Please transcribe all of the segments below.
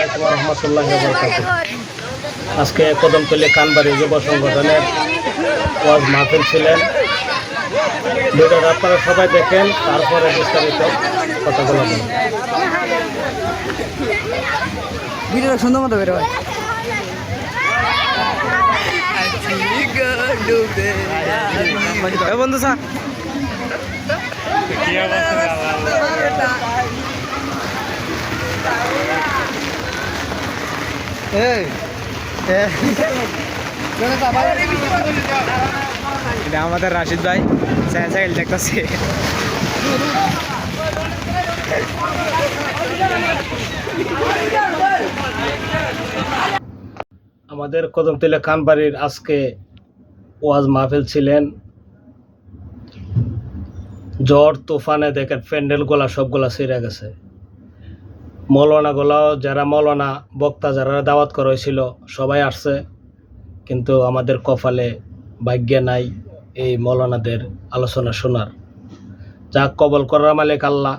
আলাইকুম ওয়া রাহমাতুল্লাহি ওয়া বারাকাতুহু। আজকে কদমতলী কানবাড়ি যুব সংগঠনের ওয়াজ মাহফিল ছিলেন। ভিডিওটা আপনারা সবাই দেখেন, তারপরে বিস্তারিত কথাগুলো বলুন। ভিডিওটা সুন্দর মতো বেরো বন্ধু স্যার এটা আমাদের রাশিদ ভাই সাইকেল দেখতেছে। আমাদের কদমতলী কানবাড়ির আজকে ওয়াজ মাহফিল ছিলেন। ঝড় তুফানে দেখেন প্যান্ডেলগুলা সবগুলা ছিঁড়ে গেছে। মৌলানাগুলাও যারা মৌলানা বক্তা যারা দাওয়াত করা হয়েছিল সবাই আসছে, কিন্তু আমাদের কপালে ভাগ্যে নাই এই মৌলানাদের আলোচনা শোনার। যা কবল করার মালিক আল্লাহ,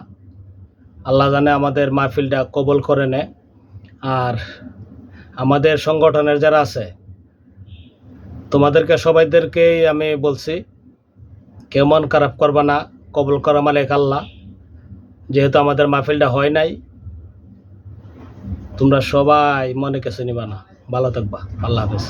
আল্লাহ জানে আমাদের মাহফিলটা কবল করে নেয়। আর আমাদের সংগঠনের যারা আছে তোমাদেরকে সবাইদেরকেই আমি বলছি, কেউ মন খারাপ করবা না, কবল করা মালিক আল্লাহ। যেহেতু আমাদের মাহফিলটা হয় নাই, তোমরা সবাই মনে কিছু নিবা না। ভালো থাকবা। আল্লাহ হাফেজ।